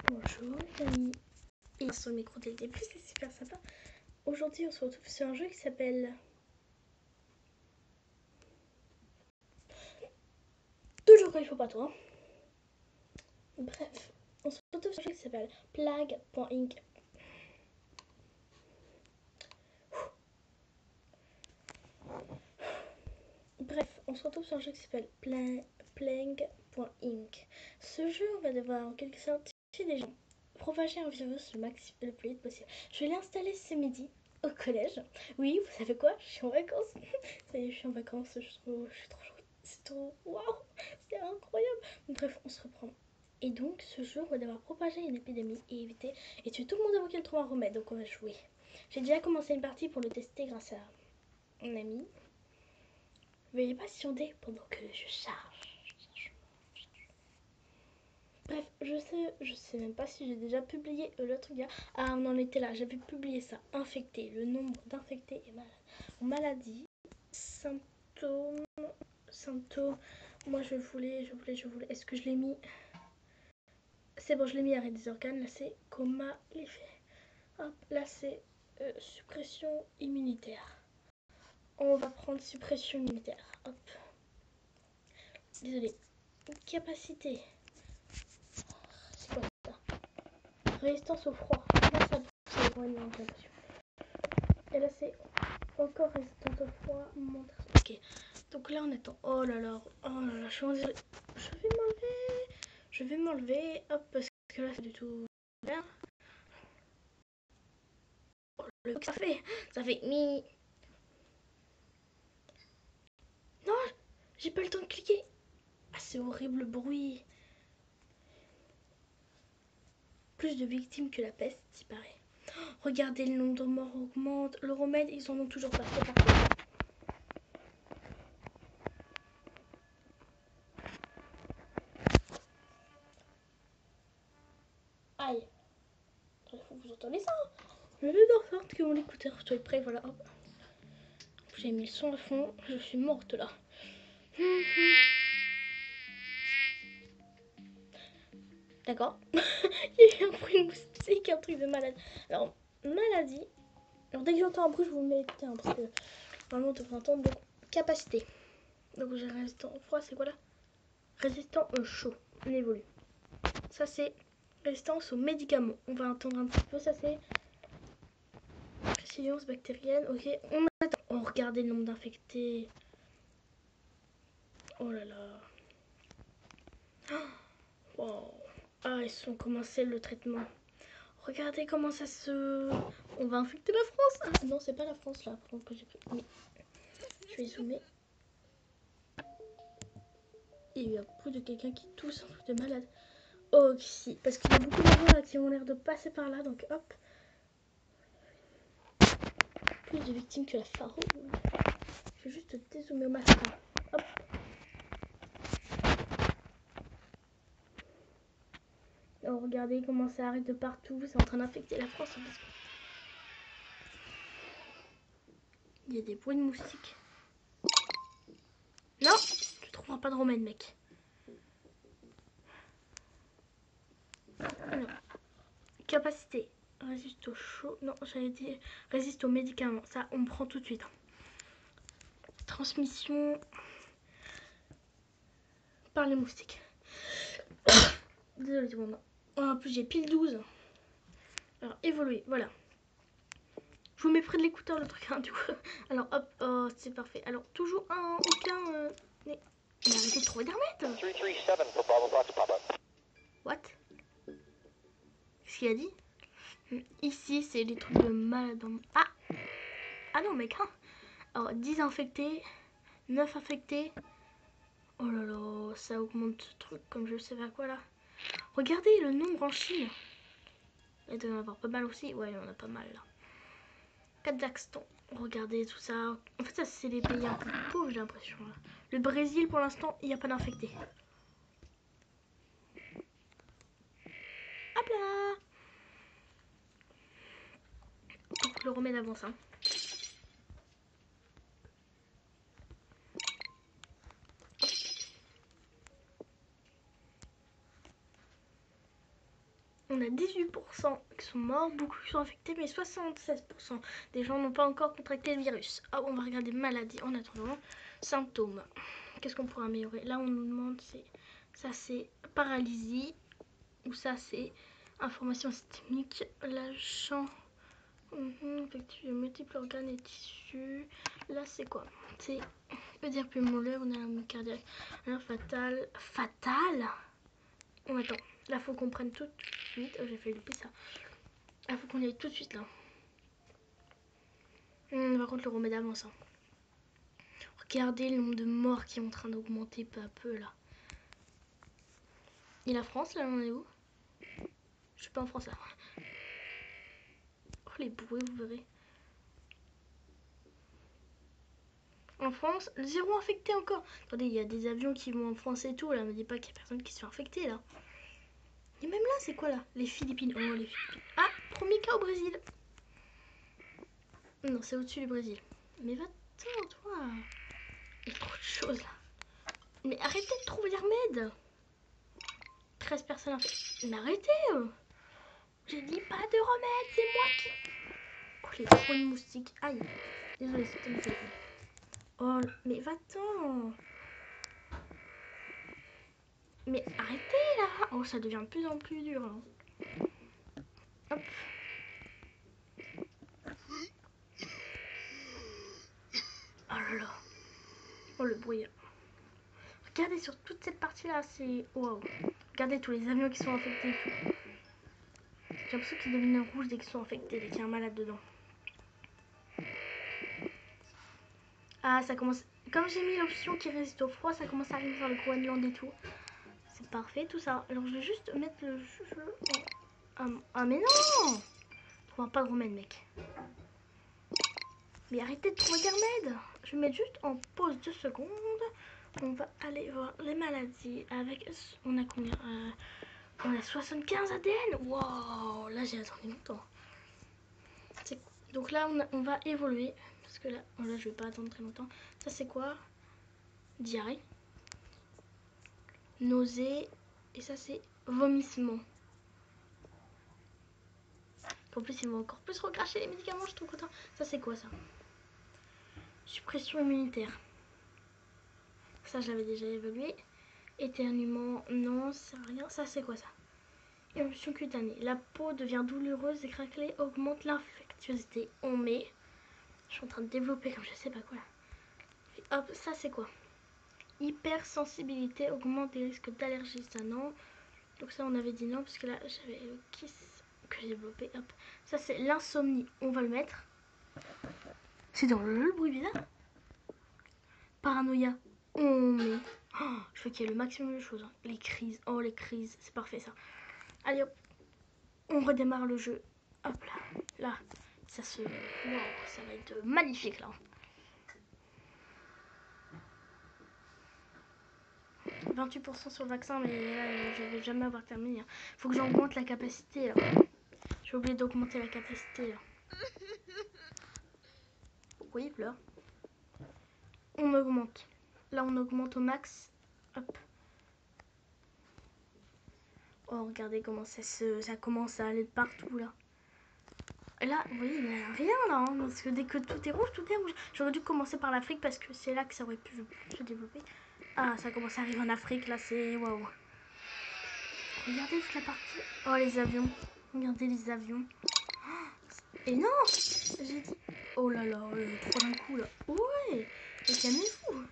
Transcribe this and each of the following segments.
Bonjour les amis, et sur le micro dès le début, c'est super sympa. Aujourd'hui on se retrouve sur un jeu qui s'appelle... Toujours quand il faut pas toi. Bref, on se retrouve sur un jeu qui s'appelle Plague.inc. Bref, on se retrouve sur un jeu qui s'appelle Plague.inc. Ce jeu, on va devoir en quelque sorte tuer des gens, propager un virus le plus vite possible. Je vais l'installer ce midi au collège. Oui, vous savez quoi? Je suis en vacances. Ça y est, je suis en vacances. Je suis trop c'est trop waouh, c'est incroyable. Bref, on se reprend. Et donc, ce jeu, on va devoir propager une épidémie et éviter et tuer tout le monde avant qu'elle trouve un remède. Donc, on va jouer. J'ai déjà commencé une partie pour le tester grâce à mon ami. Veuillez patienter pendant que je charge. Bref, je sais même pas si j'ai déjà publié l'autre gars. Ah, on en était là, j'avais publié ça. Infecté, le nombre d'infectés et maladies, symptômes. Moi je voulais. Est-ce que je l'ai mis? C'est bon, je l'ai mis arrêt des organes. Là c'est coma, l'effet. Hop, là c'est suppression immunitaire. On va prendre suppression immunitaire. Hop. Désolé. Capacité. C'est quoi ça? Résistance au froid. Là ça c'est vraiment une l'impression. Et là c'est encore résistance au froid. Ok. Donc là on attend. Oh là là, je suis en désolée. Je vais m'enlever. Hop, parce que là c'est du tout bien. Oh, le ça fait mi. Non, j'ai pas le temps de cliquer. Ah, c'est horrible le bruit. Plus de victimes que la peste, il paraît. Regardez, le nombre de morts augmente. Le remède, ils en ont toujours pas fait partout. Aïe. Il faut que vous entendez ça. Je vais faire sorte que mon écouteur soit prêt. Voilà, hop. J'ai mis le son à fond. Je suis morte là. D'accord. Il y a eu un bruit de moustique, un truc de malade. Alors, maladie. Alors, dès que j'entends un bruit, je vous le mets éteint parce que normalement, on devrait entendre. Donc, capacité. Donc, j'ai résistant au froid, c'est quoi là? Résistant au chaud. On évolue. Ça, c'est résistance aux médicaments. On va entendre un petit peu. Ça, c'est résilience bactérienne. Ok, on attend. Oh, regardez le nombre d'infectés. Oh là là. Wow. Ah, ils ont commencé le traitement. Regardez comment ça se... On va infecter la France. Ah non, c'est pas la France là. Que j'ai pris. Oui. Je vais zoomer. Il y a beaucoup de quelqu'un qui tousse, un truc de malade. Oh, si. Parce qu'il y a beaucoup d'avions qui ont l'air de passer par là. Donc hop. Plus de victimes que la pharo. Je vais juste dézoomer au maximum. Hop. Oh, regardez comment ça arrive de partout. C'est en train d'infecter la France. Il y a des bruits de moustiques. Non, tu trouveras pas de remède, mec. Non. Capacité. Résiste au chaud. Non, j'avais dit résiste aux médicaments. Ça, on prend tout de suite. Transmission par les moustiques. Désolé, bon, non. En plus, j'ai pile 12. Alors, évoluer, voilà. Je vous mets près de l'écouteur le truc, hein, du coup. Alors, hop, oh, c'est parfait. Alors, toujours aucun... Mais arrêtez de trouver des remèdes. What? Qu'est-ce qu'il a dit? Ici, c'est des trucs de malade. Ah non, mec, hein. Alors, 10 infectés, 9 infectés. Oh là là, ça augmente ce truc comme je sais pas quoi là. Regardez le nombre en Chine. Il doit y en avoir pas mal aussi. Ouais, il y en a pas mal là. Kazakhstan. Regardez tout ça. En fait, ça, c'est les pays un peu pauvres, j'ai l'impression. Le Brésil, pour l'instant, il n'y a pas d'infectés. Hop là. Pour que le remède avance, hein. On a 18% qui sont morts, beaucoup qui sont infectés, mais 76% des gens n'ont pas encore contracté le virus. Ah, on va regarder maladie en attendant. Symptômes. Qu'est-ce qu'on pourrait améliorer? Là, on nous demande, ça c'est paralysie, ou ça c'est information systémique, l'agent affectif de multiples organes et tissus. Là, c'est quoi? C'est dire pulmonaire, on a la cardiaque. Alors, fatal. Fatal? On attend. Là, faut qu'on prenne tout de suite. Oh, j'ai fait louper ça. Là, faut qu'on y aille tout de suite là. Par contre, le remède avance. Hein. Regardez le nombre de morts qui est en train d'augmenter peu à peu là. Et la France, là, on est où? Je suis pas en France là. Oh, les bruits, vous verrez. En France, 0 infecté encore. Attendez, il y a des avions qui vont en France et tout là. Me dis pas qu'il y a personne qui se fait infecter là. Et même là, c'est quoi là? Les Philippines. Oh, les Philippines. Ah, premier cas au Brésil. Non, c'est au-dessus du Brésil. Mais va-t'en, toi. Il y a trop de choses là. Mais arrêtez de trouver des remèdes. 13 personnes infectées. Mais arrêtez. J'ai dit pas de remède, c'est moi qui... Oh, les bruits de moustiques. Aïe. Désolée, c'était une joke. Oh, mais va-t'en. Mais arrêtez là. Oh, ça devient de plus en plus dur. Hein. Hop. Oh là là. Oh, le bruit. Regardez sur toute cette partie-là, c'est... Waouh. Regardez tous les avions qui sont infectés et tout. J'ai l'impression qu'ils deviennent rouges dès qu'ils sont infectés, dès qu'il y a un malade dedans. Ah, ça commence... Comme j'ai mis l'option qui résiste au froid, ça commence à arriver sur le Groenland et tout. C'est parfait tout ça. Alors je vais juste mettre le jeu... Ah mais non. Je trouve pas de remède, mec. Mais arrêtez de trouver des remèdes. Je vais mettre juste en pause 2 secondes. On va aller voir les maladies avec... On a combien on a 75 ADN. Wow, là j'ai attendu longtemps. Donc là on va évoluer. Parce que là, je vais pas attendre très longtemps. Ça c'est quoi? Diarrhée. Nausée. Et ça c'est vomissement. En plus ils vont encore plus recracher les médicaments, je suis trop content. Ça c'est quoi ça? Suppression immunitaire. Ça je l'avais déjà évalué. Éternuement, non, ça sert à rien. Ça c'est quoi ça? Éruption cutanée. La peau devient douloureuse et craquelée, augmente l'infectiosité. On met. Je suis en train de développer comme je sais pas quoi. Et hop, ça c'est quoi? Hypersensibilité, augmente les risques d'allergie. Ça non. Donc ça on avait dit non parce que là j'avais le kiss que j'ai développé. Hop. Ça c'est l'insomnie. On va le mettre. C'est dans le bruit bizarre. Paranoïa. On met. Oh, je veux qu'il y ait le maximum de choses. Hein. Les crises. Oh les crises. C'est parfait ça. Allez hop. On redémarre le jeu. Hop là. Là. Ça se... Wow, ça va être magnifique là. 28% sur le vaccin, mais là, je vais jamais avoir terminé. Faut que j'augmente la capacité. J'ai oublié d'augmenter la capacité. Là. Oui, là. On augmente. Là, on augmente au max. Hop. Oh, regardez comment ça commence à aller de partout là. Et là, vous voyez, il n'y a rien là. Hein, parce que dès que tout est rouge, tout est rouge. J'aurais dû commencer par l'Afrique parce que c'est là que ça aurait pu se développer. Ah, ça commence à arriver en Afrique là, c'est waouh. Regardez toute la partie. Oh, les avions. Regardez les avions. Et non, j'ai dit. Oh là là, trop d'un coup là. Ouais, et calmez-vous.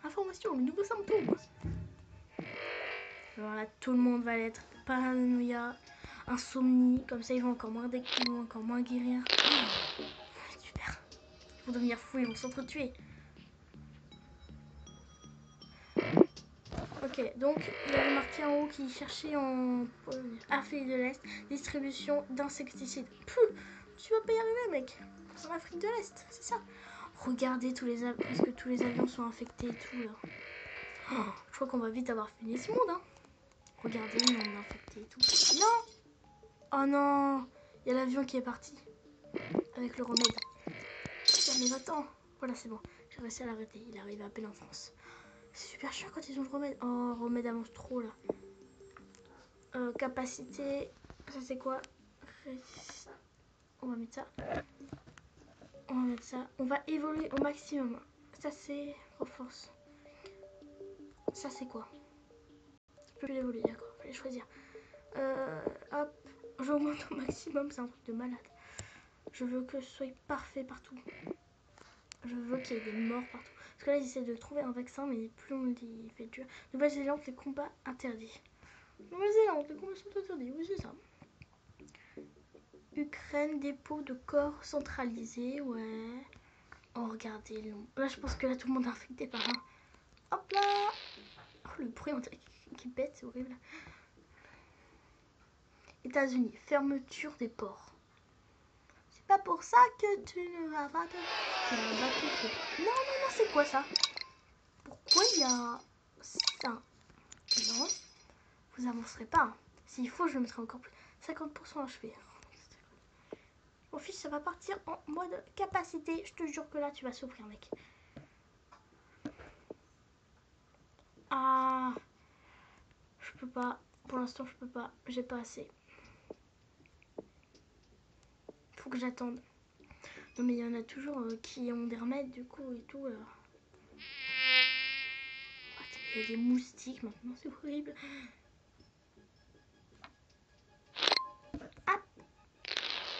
Information, le nouveau symptôme. Alors là, tout le monde va l'être. Paranoïa, insomnie, comme ça ils vont encore moins ils vont encore moins guérir. Oh, super. Ils vont devenir fous, ils vont s'entretuer. Ok, donc il y avait marqué en haut qui cherchait en Afrique de l'Est distribution d'insecticides. Tu vas pas y arriver, mec. En Afrique de l'Est, c'est ça. Regardez tous les avions, parce que tous les avions sont infectés et tout là. Oh, je crois qu'on va vite avoir fini ce monde. Hein. Regardez, le nombre d'infectés et tout. Non. Oh non, il y a l'avion qui est parti avec le remède. Oh, mais attends, voilà c'est bon, j'ai réussi à l'arrêter. Il arrive à peine en France. C'est super chiant quand ils ont le remède. Oh, remède avance trop là. Capacité. Ça c'est quoi? On va mettre ça. On va mettre ça. On va évoluer au maximum. Ça c'est force. Ça c'est quoi? Je peux l'évoluer, d'accord. Fallait choisir. Hop. J'augmente au maximum. C'est un truc de malade. Je veux que ce soit parfait partout. Je veux qu'il y ait des morts partout. Parce que là, ils essaient de trouver un vaccin, mais plus on le dit, il fait dur. Nouvelle-Zélande, les combats interdits. Nouvelle-Zélande, les combats sont interdits. Oui, c'est ça. Ukraine, dépôt de corps centralisé. Ouais. Oh, regardez. Là, je pense que là, tout le monde est infecté par un. Hop là. Oh, le bruit, on dirait qui pète, c'est horrible. États-Unis, fermeture des ports. C'est pas pour ça que tu ne vas pas te. Non, non, non, c'est quoi ça? Pourquoi il y a ça? Non, vous avancerez pas. Hein. S'il faut, je le mettrai encore plus. 50% HP. Mon fils, ça va partir en mode capacité. Je te jure que là, tu vas souffrir, mec. Ah, je peux pas. Pour l'instant, je peux pas. J'ai pas assez. Faut que j'attende. Non, mais il y en a toujours qui ont des remèdes, du coup, et tout. Il y a des moustiques maintenant, c'est horrible. Hop.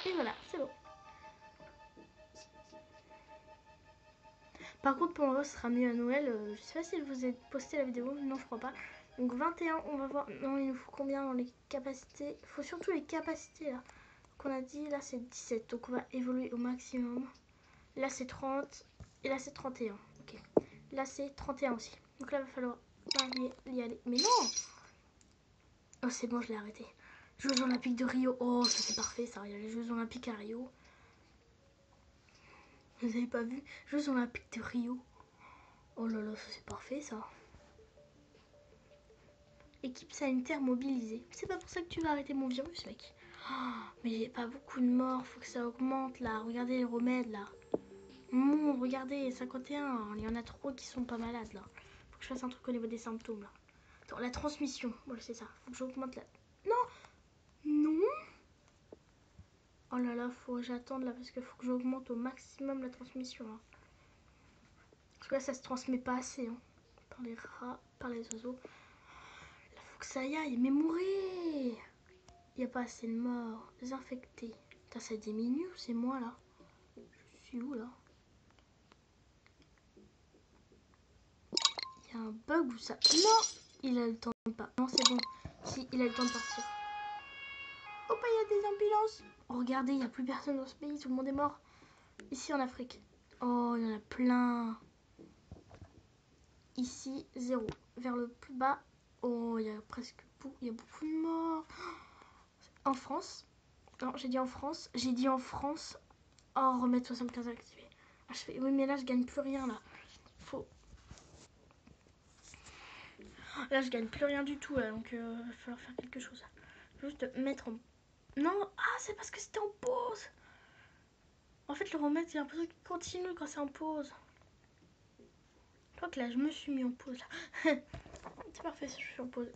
Et voilà, c'est bon. Par contre, pour moi, ce sera mieux à Noël. Je sais pas si je vous ai posté la vidéo. Non, je crois pas. Donc 21, on va voir. Non, il nous faut combien dans les capacités? Il faut surtout les capacités là. Qu'on a dit, là c'est 17. Donc on va évoluer au maximum. Là c'est 30. Et là c'est 31. Ok. Là c'est 31 aussi. Donc là il va falloir y aller. Mais non! Oh, c'est bon, je l'ai arrêté. Jeux Olympiques de Rio. Oh, ça c'est parfait ça. Il y a les Jeux Olympiques à Rio. Vous avez pas vu? Jeux Olympiques de Rio. Oh là là, ça c'est parfait ça. Équipe sanitaire mobilisée. C'est pas pour ça que tu vas arrêter mon virus, mec. Oh, mais j'ai pas beaucoup de morts, faut que ça augmente là. Regardez les remèdes là. Regardez, 51. Il y en a trop qui sont pas malades là. Faut que je fasse un truc au niveau des symptômes là. Attends, la transmission. Bon, c'est ça. Faut que j'augmente la. Non! Non! Oh là là, faut que j'attende là parce qu'il faut que j'augmente au maximum la transmission là. Parce que là, ça se transmet pas assez. Hein. Par les rats, par les oiseaux. Là, faut que ça y aille. Mais mourir! Il n'y a pas assez de morts. Désinfectés. Putain, ça diminue ou c'est moi là? Je suis où là? Il y a un bug ou ça? Non! Il a le temps de pas. Non, c'est bon. Si, il a le temps de partir. Oh, bah, il y a des ambulances. Oh, regardez, il n'y a plus personne dans ce pays. Tout le monde est mort. Ici en Afrique. Oh, il y en a plein. Ici, 0. Vers le plus bas. Oh, il y a presque beaucoup. Il y a beaucoup de morts. En France. Non, j'ai dit en France. J'ai dit en France. Oh, remettre 75 activé. Ah, je fais... Oui, mais là, je gagne plus rien là. Faut. Là, je gagne plus rien du tout là, donc il va falloir faire quelque chose. Juste mettre en. Non, ah, c'est parce que c'était en pause. En fait, le remettre, j'ai l'impression qu'il continue quand c'est en pause. Je crois que là, je me suis mis en pause là. C'est parfait, je suis en pause.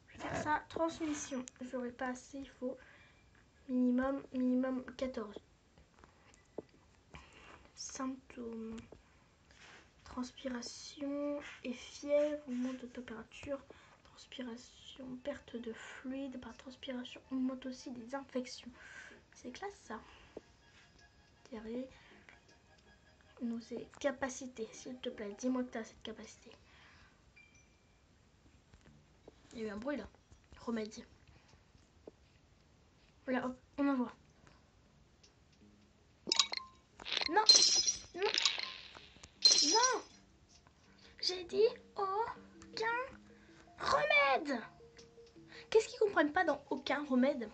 Je vais faire ça. Transmission. J'aurai pas assez, il faut minimum 14. Symptômes. Transpiration et fièvre, augmente de température, transpiration, perte de fluide par transpiration, augmente aussi des infections. C'est classe ça. Diarrhée, nausée, capacité, s'il te plaît, dis-moi que tu as cette capacité. Il y a eu un bruit là. Remède. Voilà, hop, on envoie. Non, non, non. J'ai dit aucun remède. Qu'est-ce qu'ils comprennent pas dans aucun remède?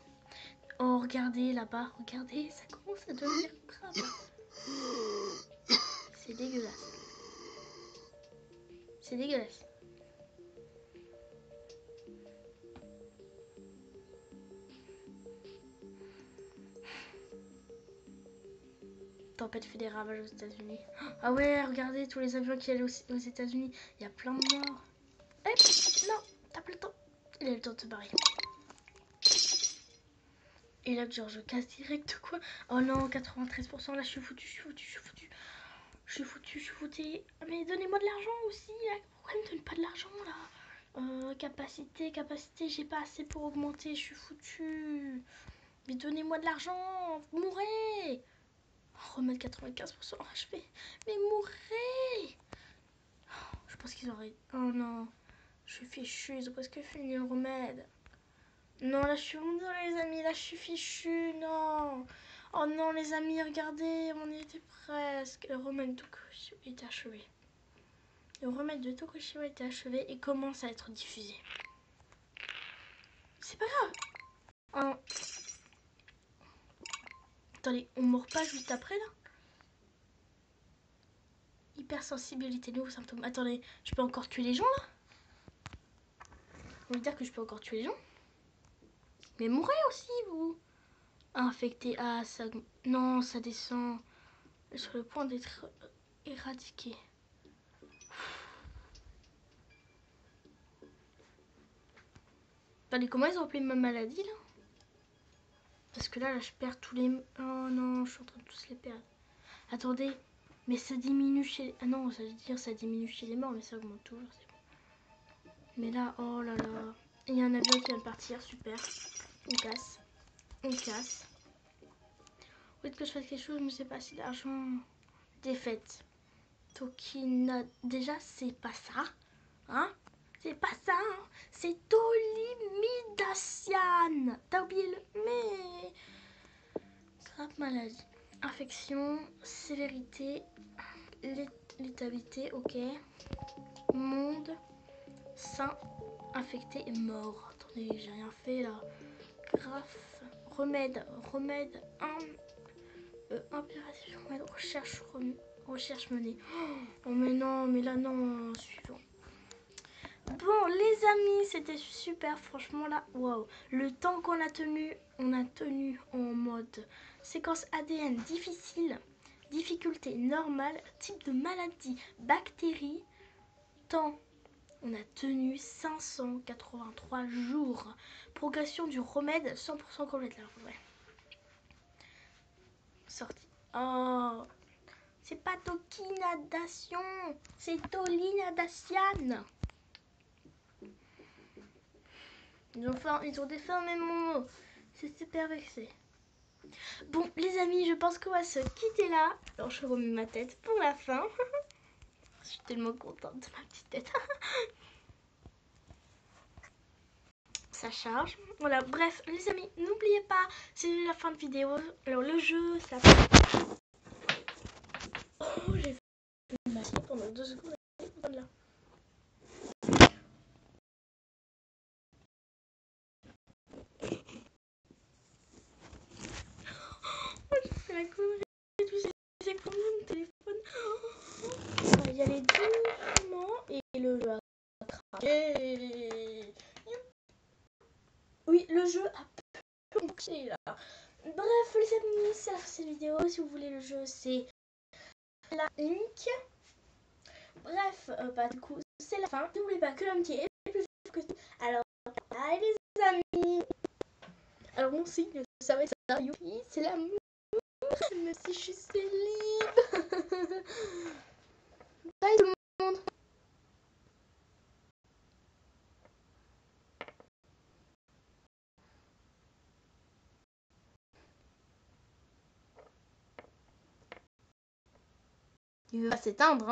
Oh, regardez là-bas, regardez, ça commence à devenir grave. C'est dégueulasse. C'est dégueulasse. Tant tempête fait des ravages aux États-Unis. Ah ouais, regardez tous les avions qui allaient aux États-Unis. Il y a plein de morts. Hop, non, t'as plus le temps. Il a le temps de se barrer. Et là, genre, je casse direct quoi. Oh non, 93%. Là, je suis foutu, je suis foutu, je suis foutu. Je suis foutu, je suis foutu. Mais donnez-moi de l'argent aussi. Là. Pourquoi ils me donnent pas de l'argent là? Capacité, j'ai pas assez pour augmenter. Je suis foutu. Mais donnez-moi de l'argent. Mourrez. Remettre 95% HP. Mais mourrez. Je pense qu'ils auraient... Oh non. Je suis fichu. Ils ont presque fini le remède. Non, là, je suis vraiment désolée, les amis. Là, je suis fichu. Non. Oh non, les amis, regardez. On y était presque. Le remède de Tokushima est achevé. Le remède de Tokushima est achevé et commence à être diffusé. C'est pas grave. Oh. Attendez, on meurt pas juste après, là? Hypersensibilité, nouveaux symptômes. Attendez, je peux encore tuer les gens, là? On veut dire que je peux encore tuer les gens? Mais mourrez aussi, vous. Infecté. Ah, ça... Non, ça descend. Sur le point d'être éradiqué. Attendez, comment ils ont appelé ma maladie, là? Parce que là, je perds tous les... Oh non, je suis en train de tous les perdre. Attendez, mais ça diminue chez... Ah non, ça veut dire ça diminue chez les morts, mais ça augmente toujours, c'est bon. Mais là, oh là là. Il y a un avion qui vient de partir, super. On casse. On casse. Où est-ce que je fasse quelque chose, mais c'est pas assez d'argent. Défaite. Tokina... Déjà, c'est pas ça. Hein? C'est pas ça, hein? C'est Tolimidasian. T'as oublié le... Mais... Grave maladie. Infection, sévérité, létalité, ok. Monde, sain, infecté et mort. Attendez, j'ai rien fait là. Graphe, remède, impératif, remède, recherche menée. Oh mais non, mais là non, suivant. Bon les amis, c'était super franchement là, waouh. Le temps qu'on a tenu, on a tenu en mode séquence ADN difficile, difficulté normale, type de maladie, bactérie, temps. On a tenu 583 jours. Progression du remède 100% complète là, ouais. Sortie. Oh, c'est pas Tokinadation, c'est Tolinadasian. Ils ont déformé mon mot. C'est super vexé. Bon, les amis, je pense qu'on va se quitter là. Alors, je remets ma tête pour la fin. Je suis tellement contente de ma petite tête. Ça charge. Voilà, bref, les amis, n'oubliez pas, c'est la fin de vidéo. Alors, le jeu, ça... Oh, j'ai fait ma tête pendant 2 secondes. Voilà. C'est la connerie, tu sais, c'est combien de téléphone? On va y aller doucement et le jeu a craqué. Oui, le jeu a craqué là. Bref, les amis, c'est la fin de cette vidéo. Si vous voulez le jeu, c'est la link. Bref, bah du coup, c'est la fin. N'oubliez pas que l'amitié est plus fort que tout. Alors, bye les amis. Alors mon signe, ça va être ça. Youpi, c'est l'amour. Même si je suis célib. Bye tout le monde. Il va s'éteindre, hein.